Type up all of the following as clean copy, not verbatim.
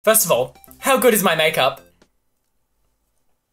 First of all, how good is my makeup?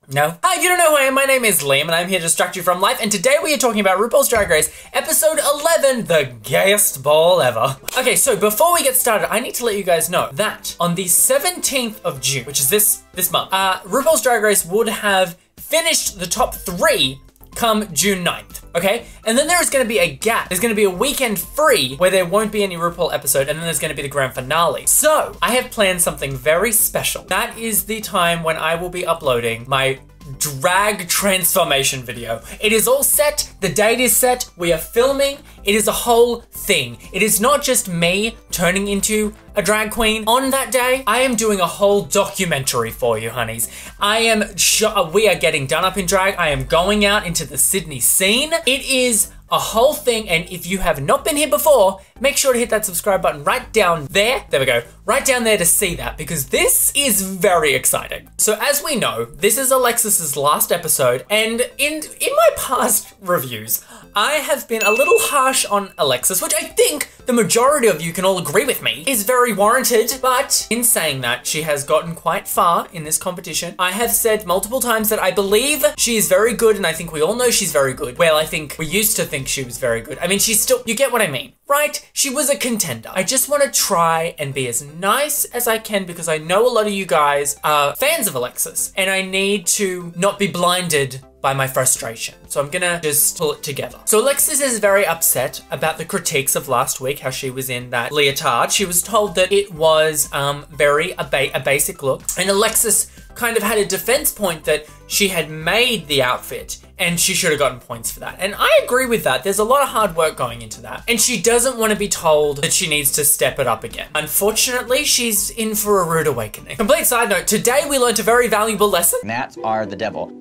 No? Hi, if you don't know who I am, my name is Liam and I'm here to distract you from life, and today we are talking about RuPaul's Drag Race episode 11, the gayest ball ever. Okay, so before we get started, I need to let you guys know that on the 17th of June, which is this month, RuPaul's Drag Race would have finished the top 3 come June 9th, okay? And then there is gonna be a gap. There's gonna be a weekend free where there won't be any RuPaul episode, and then there's gonna be the grand finale. So, I have planned something very special. That is the time when I will be uploading my drag transformation video. It is all set, the date is set, we are filming, it is a whole thing. It is not just me turning into a drag queen. On that day, I am doing a whole documentary for you, honeys. We are getting done up in drag. I am going out into the Sydney scene. It is a whole thing, and if you have not been here before, make sure to hit that subscribe button right down there. There we go. Right down there to see that, because this is very exciting. So as we know, this is Alexis's last episode, and in my past reviews, I have been a little harsh on Alexis, which I think the majority of you can all agree with me is very warranted, but in saying that, she has gotten quite far in this competition. I have said multiple times that I believe she is very good, and I think we all know she's very good. Well, I think we used to think she was very good. I mean, she's still, you get what I mean, right? She was a contender. I just want to try and be as nice as I can because I know a lot of you guys are fans of Alexis, and I need to not be blinded by my frustration. So I'm gonna just pull it together. So Alexis is very upset about the critiques of last week, how she was in that leotard. She was told that it was a basic look, and Alexis kind of had a defense point that she had made the outfit and she should have gotten points for that. And I agree with that. There's a lot of hard work going into that. And she doesn't want to be told that she needs to step it up again. Unfortunately, she's in for a rude awakening. Complete side note, today we learned a very valuable lesson. Gnats are the devil.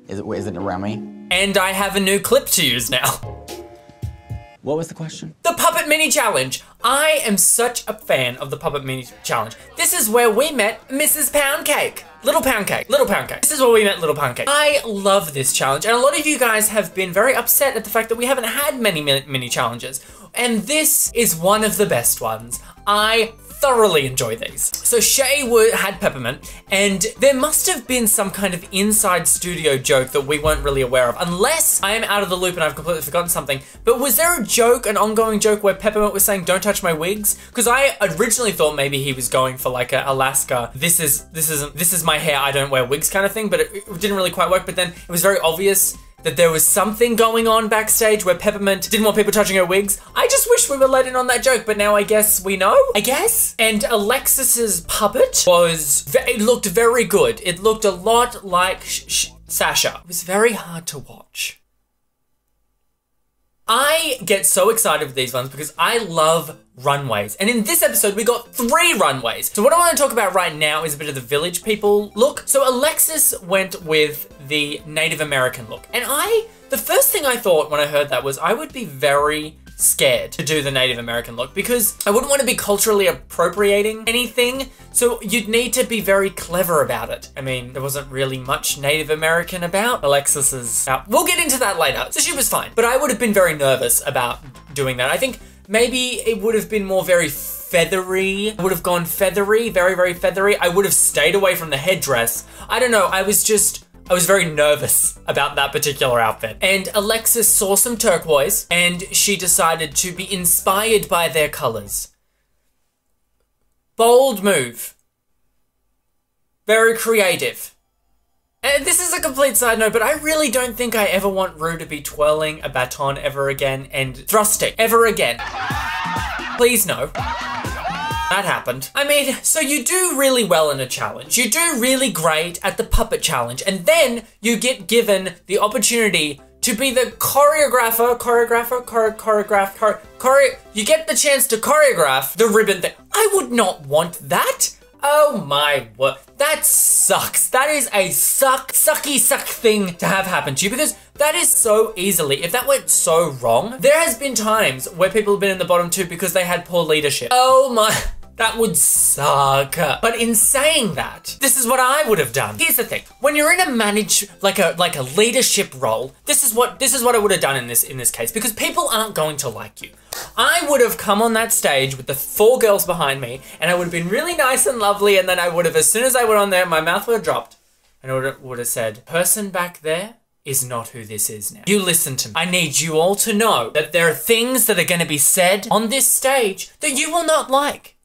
Is it around me? And I have a new clip to use now. What was the question? The Puppet Mini Challenge. I am such a fan of the Puppet Mini Challenge. This is where we met Mrs. Pound Cake. Little Pound Cake. This is where we met Little Pound Cake. I love this challenge, and a lot of you guys have been very upset at the fact that we haven't had many mini challenges. And this is one of the best ones. I thoroughly enjoy these. So Shay had peppermint, and there must have been some kind of inside studio joke that we weren't really aware of, unless I am out of the loop and I've completely forgotten something. But was there a joke, an ongoing joke, where Peppermint was saying, "Don't touch my wigs"? Because I originally thought maybe he was going for like a Alaska, this is my hair, I don't wear wigs kind of thing, but it didn't really quite work. But then it was very obvious that there was something going on backstage where Peppermint didn't want people touching her wigs. I just wish we were let in on that joke, but now I guess we know, I guess? And Alexis's puppet it looked very good. It looked a lot like Sasha. It was very hard to watch. I get so excited with these ones because I love runways. And in this episode, we got 3 runways. So what I want to talk about right now is a bit of the Village People look. So Alexis went with the Native American look. And the first thing I thought when I heard that was I would be very scared to do the Native American look because I wouldn't want to be culturally appropriating anything. So you'd need to be very clever about it. I mean, there wasn't really much Native American about Alexis's. We'll get into that later. So she was fine, but I would have been very nervous about doing that. I think maybe it would have been more very feathery. I would have gone feathery, very, very feathery. I would have stayed away from the headdress. I don't know. I was very nervous about that particular outfit. And Alexis saw some turquoise and she decided to be inspired by their colors. Bold move. Very creative. And this is a complete side note, but I really don't think I ever want Ru to be twirling a baton ever again and thrusting ever again. Please no. That happened. I mean, so you do really well in a challenge. You do really great at the puppet challenge, and then you get given the opportunity to be the you get the chance to choreograph the ribbon thing. I would not want that. Oh my word, that sucks. That is a sucky thing to have happen to you, because that is so easily, if that went so wrong, there has been times where people have been in the bottom 2 because they had poor leadership. Oh my, That would suck. But in saying that, this is what I would have done. Here's the thing. When you're in a like a leadership role, this is what I would have done in this case, because people aren't going to like you. I would have come on that stage with the 4 girls behind me, and I would have been really nice and lovely, and then I would have, as soon as I went on there, my mouth would have dropped, and I would have said, person back there is not who this is now. You listen to me. I need you all to know that there are things that are going to be said on this stage that you will not like.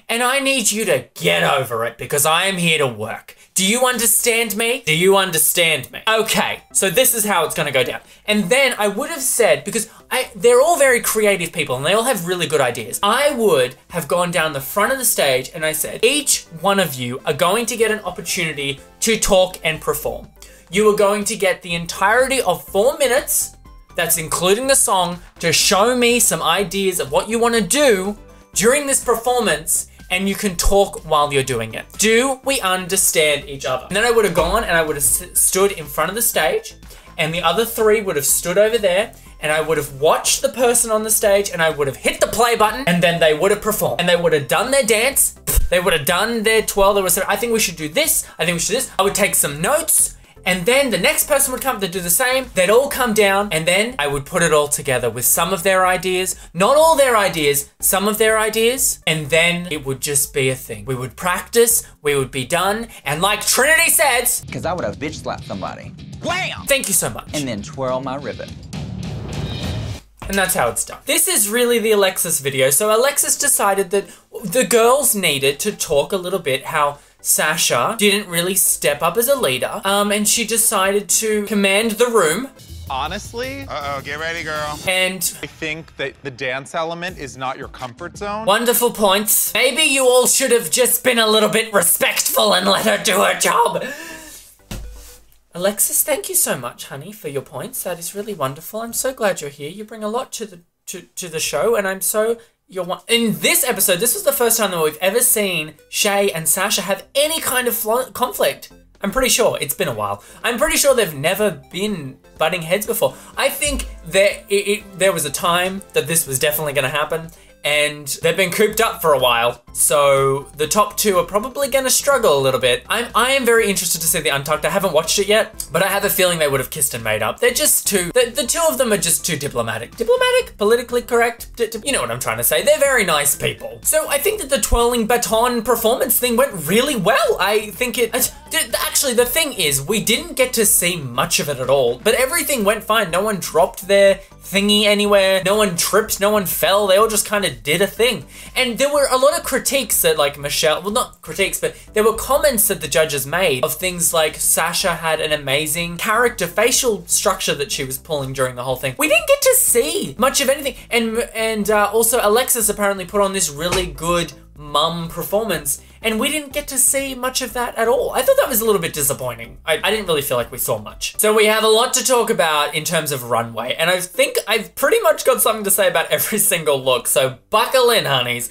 And I need you to get over it, because I am here to work. Do you understand me? Do you understand me? Okay, so this is how it's gonna go down. And then I would have said, because they're all very creative people and they all have really good ideas. I would have gone down the front of the stage and I said, each one of you are going to get an opportunity to talk and perform. You are going to get the entirety of 4 minutes, that's including the song, to show me some ideas of what you wanna do during this performance, and you can talk while you're doing it. Do we understand each other? And then I would have gone and I would have stood in front of the stage, and the other 3 would have stood over there, and I would have watched the person on the stage, and I would have hit the play button, and then they would have performed. And they would have done their dance, they would have done their twirl, they would have said, I think we should do this, I think we should do this. I would take some notes, and then the next person would come, they'd do the same, they'd all come down, and then I would put it all together with some of their ideas, not all their ideas, some of their ideas, and then it would just be a thing. We would practice, we would be done, and like Trinity says, Because I would have bitch slapped somebody. wham! Thank you so much. And then twirl my ribbon. And that's how it's done. This is really the Alexis video. So Alexis decided that the girls needed to talk a little bit how Sasha didn't really step up as a leader, and she decided to command the room. Honestly, get ready, girl. And I think that the dance element is not your comfort zone. wonderful points. Maybe you all should have just been a little bit respectful and let her do her job. Alexis, thank you so much, honey, for your points. That is really wonderful. I'm so glad you're here. You bring a lot to the show, and I'm so... In this episode, this was the first time that we've ever seen Shay and Sasha have any kind of conflict. I'm pretty sure. It's been a while. I'm pretty sure they've never been butting heads before. I think there was a time that this was definitely going to happen, and they've been cooped up for a while, so the top 2 are probably gonna struggle a little bit. I am very interested to see the Untucked. I haven't watched it yet, but I have a feeling they would have kissed and made up. They're just too, the 2 of them are just too diplomatic. Diplomatic? Politically correct? You know what I'm trying to say. They're very nice people. So I think that the twirling baton performance thing went really well. I think actually the thing is, we didn't get to see much of it at all, but everything went fine. No one dropped their thingy anywhere, no one tripped, no one fell, they all just kind of did a thing. And there were a lot of critiques that like Michelle, well not critiques, but there were comments that the judges made of things like Sasha had an amazing character, facial structure that she was pulling during the whole thing. We didn't get to see much of anything. And also Alexis apparently put on this really good mum performance, and we didn't get to see much of that at all. I thought that was a little bit disappointing. I didn't really feel like we saw much. So we have a lot to talk about in terms of runway, and I think I've pretty much got something to say about every single look, so buckle in, honeys.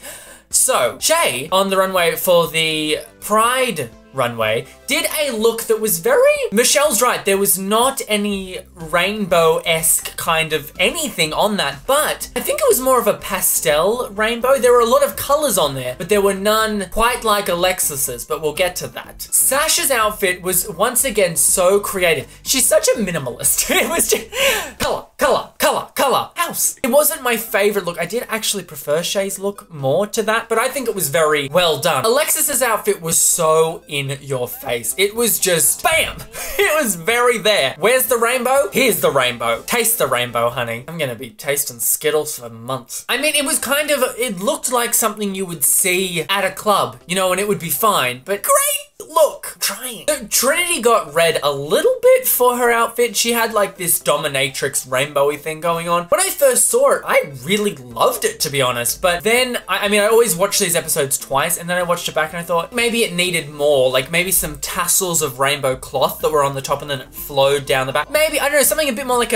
So, Shay, on the runway for the Pride runway, did a look that was very... Michelle's right, there was not any rainbow-esque kind of anything on that, but I think it was more of a pastel rainbow. There were a lot of colors on there, but there were none quite like Alexis's, but we'll get to that. Sasha's outfit was once again so creative. She's such a minimalist. It was just color, color, color, color, house. It wasn't my favorite look. I did actually prefer Shay's look more to that, but I think it was very well done. Alexis's outfit was so in your face. It was just bam. It was very there. Where's the rainbow? Here's the rainbow. Taste the rainbow, honey. I'm gonna be tasting Skittles for months. I mean, it was kind of, it looked like something you would see at a club, you know, and it would be fine, but great look. I'm trying. So Trinity got red a little bit for her outfit. She had like this dominatrix rainbowy thing going on. When I first saw it, I really loved it, to be honest. But then, I mean, I always watch these episodes twice, and then I watched it back and I thought maybe it needed more, like maybe some tassels of rainbow cloth that were on the top and then it flowed down the back. Maybe, I don't know, something a bit more like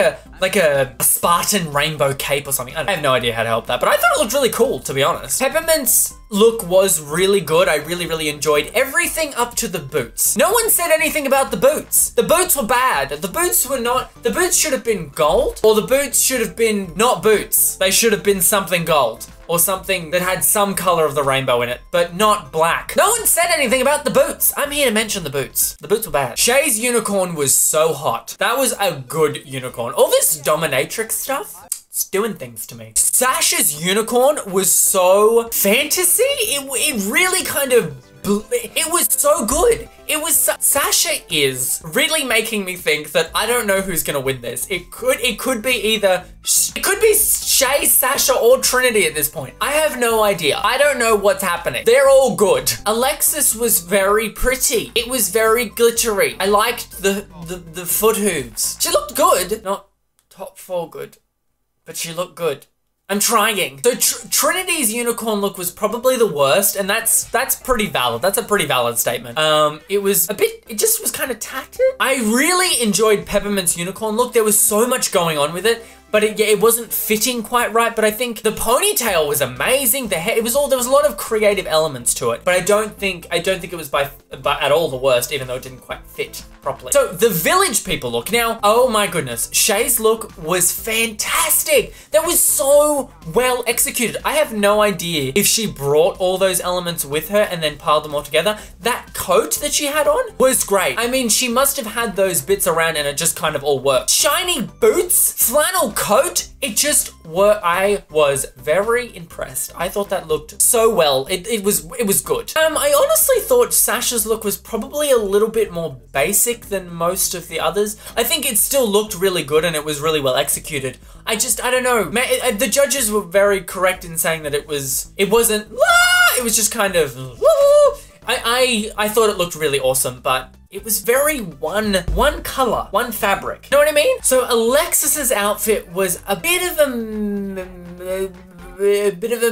a Spartan rainbow cape or something. I have no idea how to help that, but I thought it looked really cool, to be honest. Peppermint's look was really good. I really, really enjoyed everything up to the boots. No one said anything about the boots. The boots were bad. The boots should have been gold, or the boots should have been not boots. They should have been something gold, or something that had some color of the rainbow in it, but not black. No one said anything about the boots. I'm here to mention the boots. The boots were bad. Shay's unicorn was so hot. That was a good unicorn. All this dominatrix stuff, it's doing things to me. Sasha's unicorn was so fantasy. It really kind of, it was so good. Sasha is really making me think that I don't know who's gonna win this. It could be Shay, Sasha, or Trinity at this point. I have no idea. I don't know what's happening. They're all good. Alexis was very pretty. It was very glittery. I liked the foot hooves. She looked good. Not top 4 good, but she looked good. I'm trying. So Trinity's unicorn look was probably the worst, and that's pretty valid. That's a pretty valid statement. It just was kind of tattered. I really enjoyed Peppermint's unicorn look. There was so much going on with it, but it wasn't fitting quite right. But I think the ponytail was amazing. The hair, there was a lot of creative elements to it, but I don't think it was by at all the worst, even though it didn't quite fit properly. So the village people look. Now, oh my goodness, Shay's look was fantastic. That was so well executed. I have no idea if she brought all those elements with her and then piled them all together. That coat that she had on was great. I mean, she must have had those bits around and it just kind of all worked. Shiny boots, flannel coat, it just worked. I was very impressed. I thought that looked so well. It was good. I honestly thought Sasha's look was probably a little bit more basic than most of the others. I think it still looked really good and it was really well executed. I don't know. The judges were very correct in saying that it wasn't, it was just kind of, I thought it looked really awesome, but it was very one color, one fabric. You know what I mean? So Alexis's outfit was a bit of a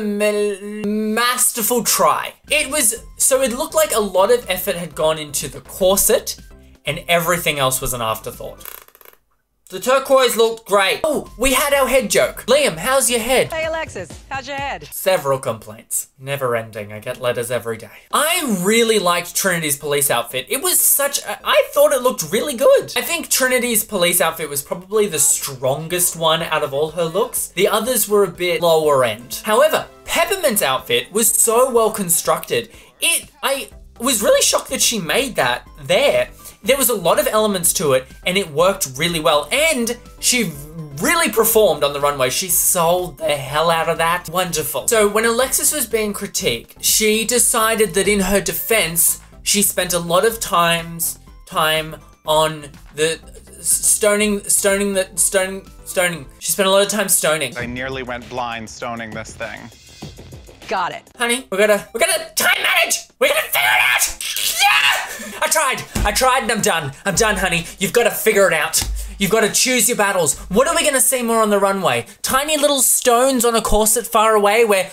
masterful try. It looked like a lot of effort had gone into the corset and everything else was an afterthought. The turquoise looked great. Oh, we had our head joke. Liam, how's your head? Hey Alexis, how's your head? Several complaints. Never ending. I get letters every day. I really liked Trinity's police outfit. It was I thought it looked really good. I think Trinity's police outfit was probably the strongest one out of all her looks. The others were a bit lower end. However, Peppermint's outfit was so well constructed. I was really shocked that she made that there. There was a lot of elements to it and it worked really well, and she really performed on the runway. She sold the hell out of that. Wonderful. So when Alexis was being critiqued, she decided that in her defense, she spent a lot of time on the stoning. She spent a lot of time stoning. I nearly went blind stoning this thing. Got it. Honey, we're gonna time manage. We're gonna figure it out. Yeah! I tried and I'm done. I'm done, honey. You've got to figure it out. You've got to choose your battles. What are we gonna see more on the runway? Tiny little stones on a corset far away where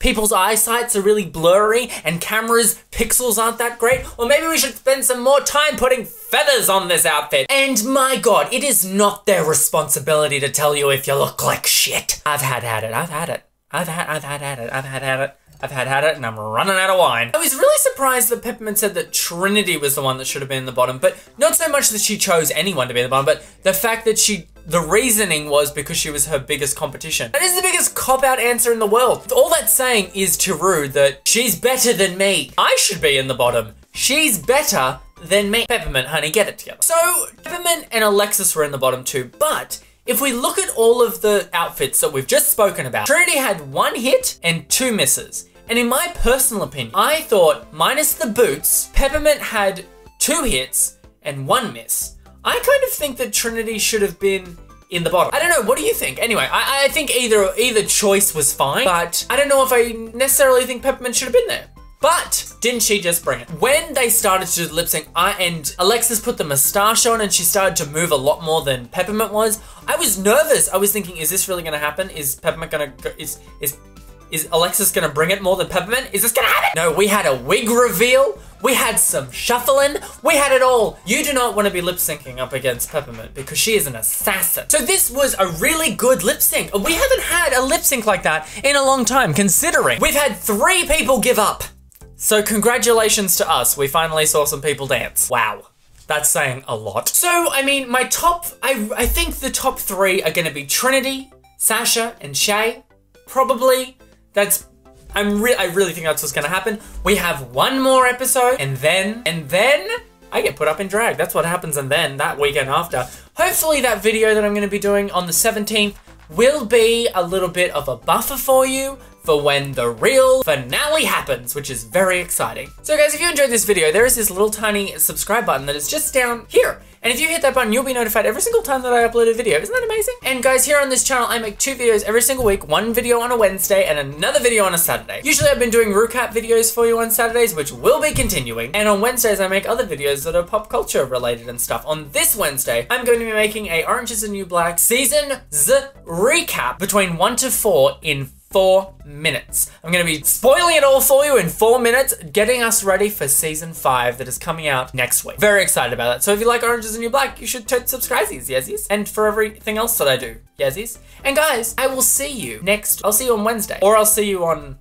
people's eyesights are really blurry and cameras' pixels aren't that great? Or maybe we should spend some more time putting feathers on this outfit. And my God, it is not their responsibility to tell you if you look like shit. I've had it. And I'm running out of wine. I was really surprised that Peppermint said that Trinity was the one that should have been in the bottom, but not so much that she chose anyone to be in the bottom, but the fact that the reasoning was because she was her biggest competition. That is the biggest cop-out answer in the world. All that's saying is to Ru that she's better than me. I should be in the bottom. She's better than me. Peppermint, honey, get it together. So Peppermint and Alexis were in the bottom too, but if we look at all of the outfits that we've just spoken about, Trinity had 1 hit and 2 misses. And in my personal opinion, I thought, minus the boots, Peppermint had 2 hits and 1 miss. I kind of think that Trinity should have been in the bottom. I don't know, what do you think? Anyway, I think either choice was fine, but I don't know if I necessarily think Peppermint should have been there. But didn't she just bring it? When they started to do the lip sync, and Alexis put the moustache on and she started to move a lot more than Peppermint was, I was nervous. I was thinking, is this really gonna happen? Is Peppermint gonna go, is Alexis gonna bring it more than Peppermint? Is this gonna happen? No, we had a wig reveal. We had some shuffling. We had it all. You do not want to be lip syncing up against Peppermint because she is an assassin. So this was a really good lip sync. We haven't had a lip sync like that in a long time, considering we've had 3 people give up. So congratulations to us. We finally saw some people dance. Wow. That's saying a lot. So, I mean, my top, I think the top 3 are gonna be Trinity, Sasha, and Shay. Probably. I really think that's what's gonna happen. We have one more episode, and then I get put up in drag. That's what happens, and then that weekend after. Hopefully that video that I'm gonna be doing on the 17th will be a little bit of a buffer for you for when the real finale happens, which is very exciting. So guys, if you enjoyed this video, there is this little tiny subscribe button that is just down here. And if you hit that button, you'll be notified every single time that I upload a video. Isn't that amazing? And guys, here on this channel, I make 2 videos every single week, one video on a Wednesday and another video on a Saturday. Usually I've been doing recap videos for you on Saturdays, which will be continuing. And on Wednesdays, I make other videos that are pop culture related and stuff. On this Wednesday, I'm going to be making a Orange is the New Black Season Z recap between 1 to 4 in 4 minutes. I'm gonna be spoiling it all for you in 4 minutes, getting us ready for season 5 that is coming out next week. Very excited about that. So if you like Orange is the New Black, you should subscribe, yezies. And for everything else that I do, yezies. And guys, I will see you I'll see you on Wednesday, or I'll see you on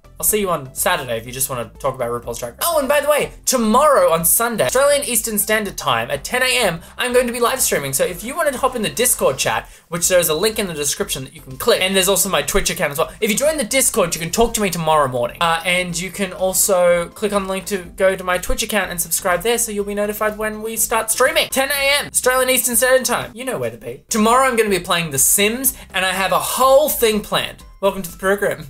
Saturday if you just want to talk about RuPaul's Drag Race. Oh, and by the way, tomorrow on Sunday, Australian Eastern Standard Time at 10 AM, I'm going to be live streaming. So if you wanted to hop in the Discord chat, which there's a link in the description that you can click, and there's also my Twitch account as well. If you join the Discord, you can talk to me tomorrow morning. And you can also click on the link to go to my Twitch account and subscribe there so you'll be notified when we start streaming. 10 AM, Australian Eastern Standard Time. You know where to be. Tomorrow I'm going to be playing The Sims, and I have a whole thing planned. Welcome to the program.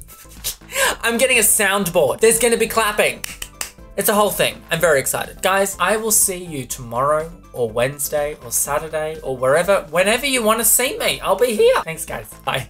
I'm getting a soundboard. There's gonna be clapping. It's a whole thing. I'm very excited. Guys, I will see you tomorrow or Wednesday or Saturday or whenever you want to see me. I'll be here. Thanks guys. Bye.